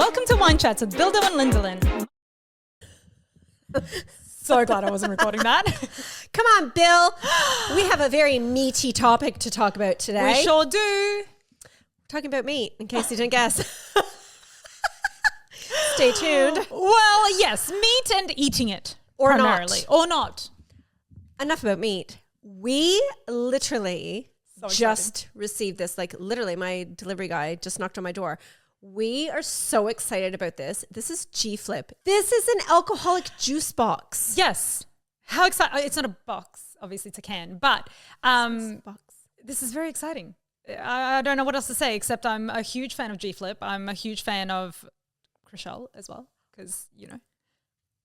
Welcome to Wine Chats with Billi and Lyndsey. So glad I wasn't recording that. Come on, Bill. We have a very meaty topic to talk about today. We sure do. We're talking about meat, in case you didn't guess. Stay tuned. Well, yes, meat and eating it. Or primarily. not. Or not. Enough about meat. We literally just received this. Like, literally, my delivery guy just knocked on my door. We are so excited about this. This is G-Flip. This is an alcoholic juice box. Yes. How exciting. It's not a box, obviously it's a can, but this is very exciting. I don't know what else to say, except I'm a huge fan of G-Flip. I'm a huge fan of Chriselle as well, because, you know,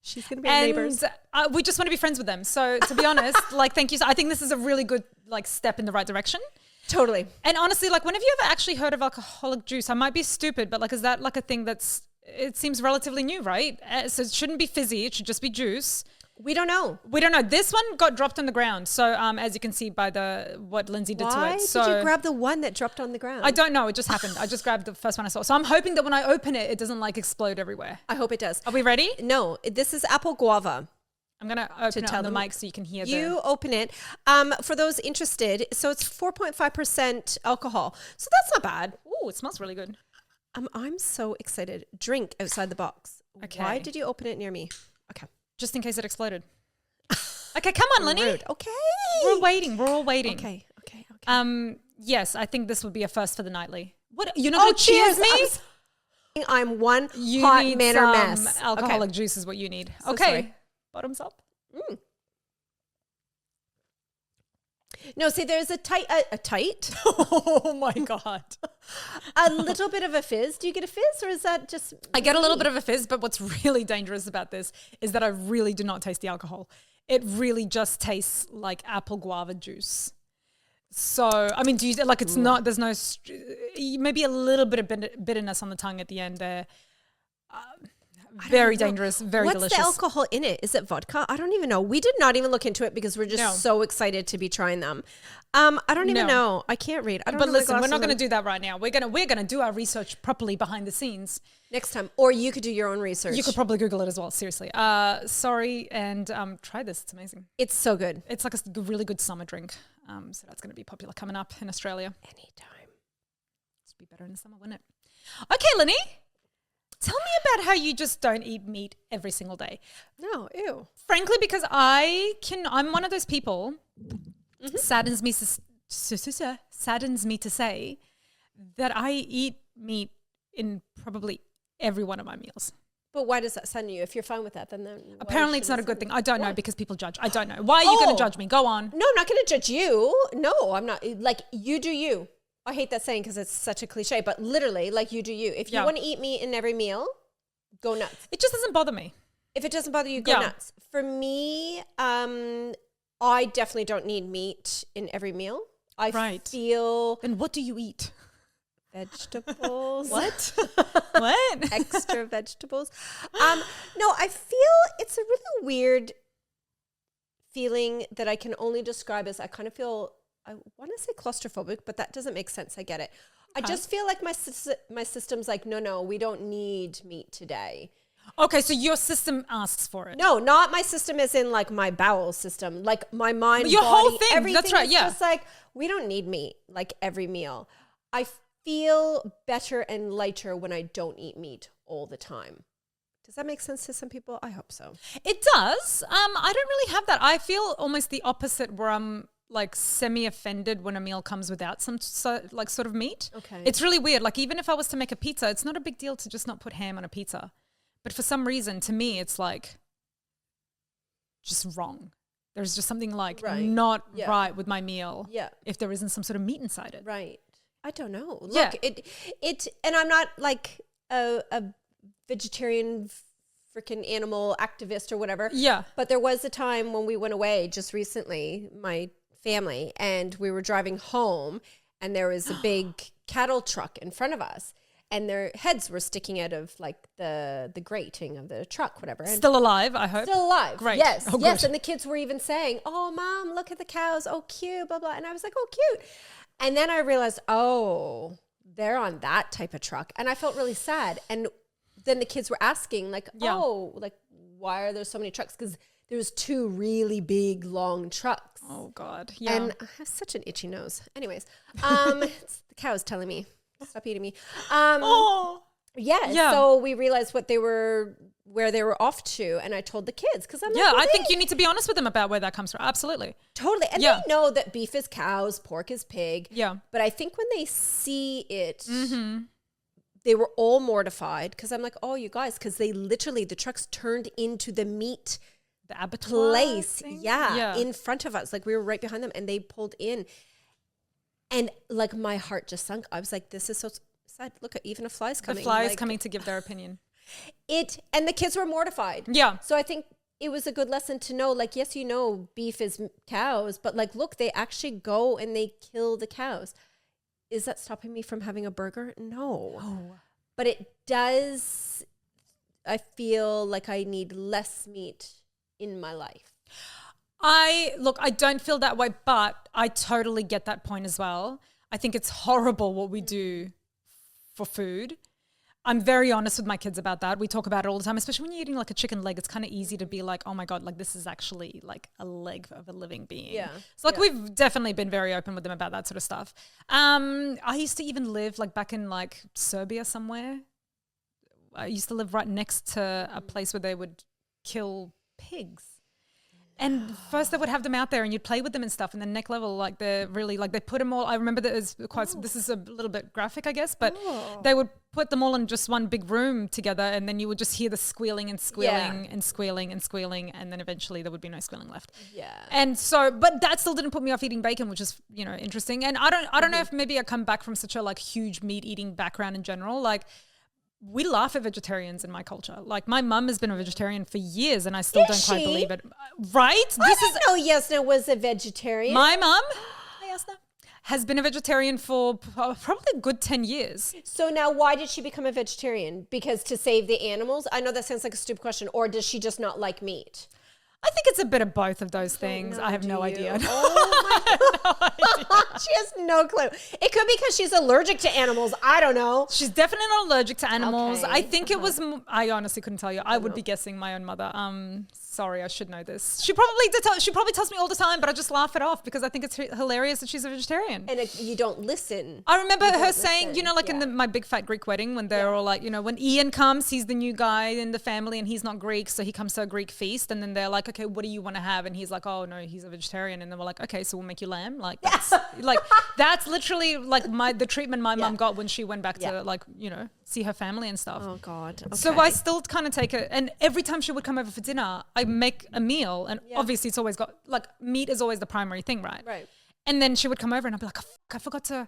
she's going to be our neighbors. We just want to be friends with them. So to be honest, like, thank you. I think this is a really good like step in the right direction. Totally. And honestly, like, when have you ever actually heard of alcoholic juice? I might be stupid, but like, is that like a thing it seems relatively new, right? So it shouldn't be fizzy. It should just be juice. We don't know. This one got dropped on the ground. So as you can see by what Lyndsey did to it. So why did you grab the one that dropped on the ground? I don't know. It just happened. I just grabbed the first one I saw. So I'm hoping that when I open it, it doesn't like explode everywhere. I hope it does. Are we ready? No, this is apple guava. I'm going to open it on the mic so you can hear You open it. For those interested, so it's 4.5% alcohol. So that's not bad. Oh, it smells really good. I'm so excited. Drink outside the box. Okay. Why did you open it near me? Okay. Just in case it exploded. Okay, come on, Lenny. Rude. Okay. We're waiting. We're all waiting. Okay. Yes, I think this would be a first for the nightly. What? You're not going to cheers me? I'm one You hot need manner mess. Alcoholic juice is what you need. So okay. sorry. Bottoms up. No, see, there's a tight. Oh my God. A little bit of a fizz. Do you get a fizz, or is that just? I get a little bit of a fizz, but what's really dangerous about this is that I really do not taste the alcohol. It really just tastes like apple guava juice. So, I mean, do you like? It's not. There's no. Maybe a little bit of bitterness on the tongue at the end there. Very dangerous, very delicious. What's the alcohol in it? Is it vodka? I don't even know. We did not even look into it because we're just so excited to be trying them. I don't even know. I can't read. But listen, we're not going to do that right now. We're gonna do our research properly behind the scenes next time. Or you could do your own research. You could probably Google it as well. Seriously. Sorry, and try this. It's amazing. It's so good. It's like a really good summer drink. So that's going to be popular coming up in Australia. Anytime. It's be better in the summer, wouldn't it? Okay, Lenny. Tell me about how you just don't eat meat every single day. No, ew. Frankly, because I'm one of those people, saddens me to say that I eat meat in probably every one of my meals. But why does that sadden you? If you're fine with that, then apparently it's not a good thing. I don't know, because people judge. I don't know. Why are you going to judge me? Go on. No, I'm not going to judge you. No, I'm not. Like, you do you. I hate that saying because it's such a cliche, but literally, like, you do you. If you want to eat meat in every meal, go nuts. It just doesn't bother me. If it doesn't bother you, go nuts. For me, I definitely don't need meat in every meal. I feel... Then what do you eat? Vegetables. What? What? Extra vegetables. No, I feel it's a really weird feeling that I can only describe as I kind of feel... I want to say claustrophobic, but that doesn't make sense. I get it. Okay. I just feel like my system's like, no, we don't need meat today. Okay, so your system asks for it. No, not my system as in like my bowel system, like my mind, your body, whole thing. Everything. That's right, is just like, we don't need meat like every meal. I feel better and lighter when I don't eat meat all the time. Does that make sense to some people? I hope so. It does. I don't really have that. I feel almost the opposite, where I'm like semi-offended when a meal comes without some sort of meat. Okay. It's really weird. Like, even if I was to make a pizza, it's not a big deal to just not put ham on a pizza. But for some reason, to me, it's like just wrong. There's just something like not right with my meal if there isn't some sort of meat inside it. Right. I don't know. Look, and I'm not like a vegetarian freaking animal activist or whatever. Yeah. But there was a time when we went away just recently, my family, and we were driving home, and there was a big cattle truck in front of us, and their heads were sticking out of like the grating of the truck, whatever. And still alive, I hope. Still alive. Great. Yes. Oh, yes. good. And the kids were even saying, "Oh, Mom, look at the cows. Oh, cute, blah, blah." And I was like, "Oh, cute." And then I realized, oh, they're on that type of truck. And I felt really sad. And then the kids were asking like, Yeah. oh, like, why are there so many trucks? Because there was 2 really big, long trucks. Oh God. Yeah. And I have such an itchy nose. Anyways, it's the cow's telling me, stop eating me. oh. Yeah. So we realized where they were off to, and I told the kids because I'm like, Yeah, well, I think you need to be honest with them about where that comes from. Absolutely. totally, and Yeah. they know that beef is cows, pork is pig. Yeah. But I think when they see it, they were all mortified because I'm like, oh, you guys, because they literally the trucks turned into the meat The abattoir place, thing? yeah, in front of us, like we were right behind them, and they pulled in, and like my heart just sunk. I was like, this is so sad. Look, even a fly's The coming. flies like, coming to give their opinion. and the kids were mortified. Yeah. So I think it was a good lesson to know, like, yes, beef is cows, but like, look, they actually go and they kill the cows. Is that stopping me from having a burger? No. But it does, I feel like I need less meat in my life. I don't feel that way, but I totally get that point as well. I think it's horrible what we do for food. I'm very honest with my kids about that. We talk about it all the time, especially when you're eating like a chicken leg. It's kind of easy to be like, oh my God, like this is actually like a leg of a living being. Yeah. So like we've definitely been very open with them about that sort of stuff. I used to even live like back in like Serbia somewhere. I used to live right next to a place where they would kill pigs. And first they would have them out there and you'd play with them and stuff. And then next level, like they're really like they put them all. I remember that as quite, this is a little bit graphic, I guess, but they would put them all in just one big room together. And then you would just hear the squealing and squealing and squealing and squealing. And then eventually there would be no squealing left. Yeah. And so, but that still didn't put me off eating bacon, which is, interesting. And I don't know if maybe I come back from such a like huge meat eating background in general. Like, we laugh at vegetarians in my culture. Like my mum has been a vegetarian for years and I still don't quite believe it. Right? I didn't know Yasna was a vegetarian. My mum, has been a vegetarian for probably a good 10 years. So now why did she become a vegetarian? Because to save the animals? I know that sounds like a stupid question. Or does she just not like meat? I think it's a bit of both of those things. I have no idea. Oh my God. She has no clue. It could be because she's allergic to animals. I don't know. She's definitely not allergic to animals. Okay. I think it was, I honestly couldn't tell you. I would be guessing my own mother. Sorry, I should know this. She probably tells me all the time, but I just laugh it off because I think it's hilarious that she's a vegetarian. And you don't listen. I remember her saying, like in my big fat Greek wedding when they're all like, when Ian comes, he's the new guy in the family and he's not Greek, so he comes to a Greek feast. And then they're like, okay, what do you want to have? And he's like, oh no, he's a vegetarian. And then we're like, okay, so we'll make you lamb. Like that's that's literally like the treatment my mum got when she went back to like, see her family and stuff. Oh God. Okay. So I still kind of take it. And every time she would come over for dinner, I make a meal. And obviously it's always got like meat is always the primary thing, right? Right. And then she would come over and I'd be like, I forgot to,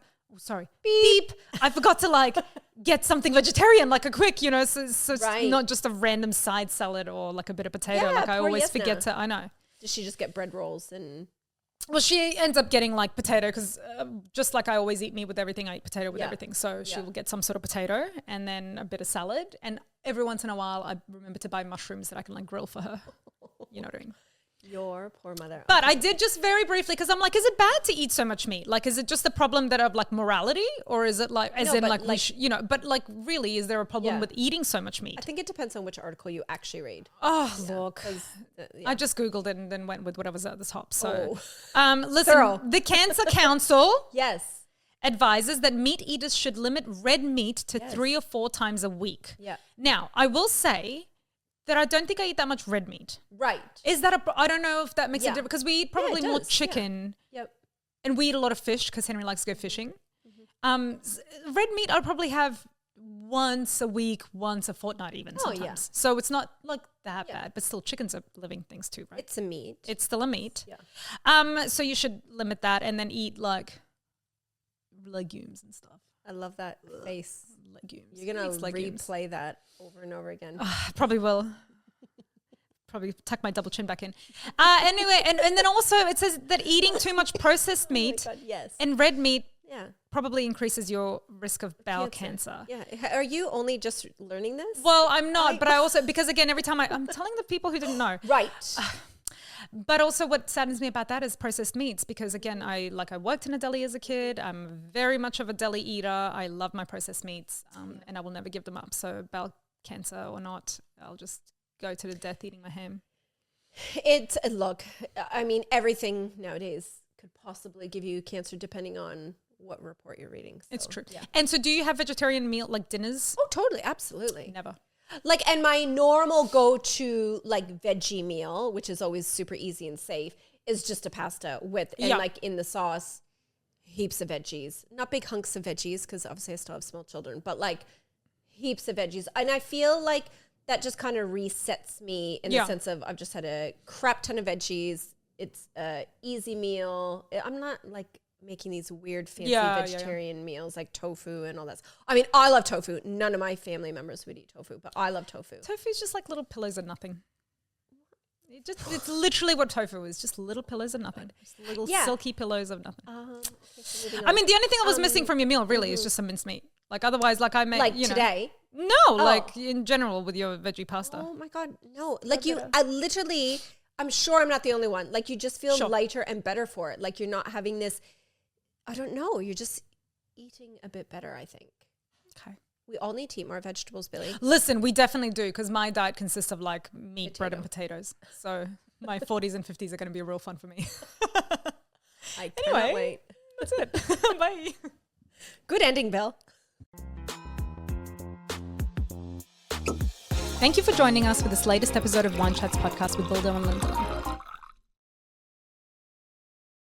beep. I forgot to like get something vegetarian, like a quick, so it's not just a random side salad or like a bit of potato. Yeah, like I poor always Yasna. forget to, I know. Does she just get bread rolls and... Well, she ends up getting like potato because just like I always eat meat with everything, I eat potato with everything. So she will get some sort of potato and then a bit of salad. And every once in a while, I remember to buy mushrooms that I can like grill for her. You know what I mean? Your poor mother. But I did just very briefly because I'm like, is it bad to eat so much meat? Like, is it just a problem that of like morality, or is it like, but like, really, is there a problem with eating so much meat? I think it depends on which article you actually read. Oh, look. I just Googled it and then went with whatever's at the top. So, listen, Thorough. the Cancer Council Yes. advises that meat eaters should limit red meat to 3 or 4 times a week. Yeah. Now, I will say that I don't think I eat that much red meat. Right. Is that I don't know if that makes a difference because we eat probably more does. chicken. Yep. And we eat a lot of fish because Henry likes to go fishing. Red meat I'll probably have once a week, once a fortnight even sometimes. Yeah. So it's not like that bad, but still chickens are living things too, right? It's a meat. It's still a meat. Yeah. So you should limit that and then eat like legumes and stuff. I love that face. Legumes. You're going to legumes. replay that over and over again. Probably will. Probably tuck my double chin back in. Anyway, and then also it says that eating too much processed meat and red meat probably increases your risk of bowel cancer. Yeah. Are you only just learning this? Well, I'm not, but I also, because again, every time I'm telling the people who didn't know. Right. But also what saddens me about that is processed meats because again, I worked in a deli as a kid. I'm very much of a deli eater. I love my processed meats and I will never give them up. So bowel cancer or not. I'll just go to the death eating my ham. Look, I mean, everything nowadays could possibly give you cancer depending on what report you're reading. So, It's true. Yeah. And so do you have vegetarian meal, like dinners? Oh, totally. Absolutely. Never. Like, and my normal go-to like veggie meal, which is always super easy and safe, is just a pasta with, and like in the sauce, heaps of veggies. Not big hunks of veggies because obviously I still have small children, but like heaps of veggies. And I feel like that just kind of resets me in the sense of I've just had a crap ton of veggies. It's a easy meal. I'm not like making these weird fancy vegetarian meals like tofu and all that. I mean, I love tofu. None of my family members would eat tofu, but I love tofu. Tofu is just like little pillows of nothing. It's literally what tofu is, just little pillows of nothing. Just little silky pillows of nothing. I mean, the only thing I was missing from your meal really is just some minced meat. Like otherwise, like I make, like today. No, like in general with your veggie pasta. Oh my God, no. Like I literally, I'm sure I'm not the only one. Like you just feel lighter and better for it. Like you're not having this, I don't know, you're just eating a bit better, I think. Okay. We all need to eat more vegetables, Billy. Listen, we definitely do because my diet consists of like meat, bread and potatoes. So my 40s and 50s are going to be real fun for me. I cannot wait. That's it. Bye. Good ending, Bill. Thank you for joining us for this latest episode of Wine Chats podcast with Billi and Lyndsey.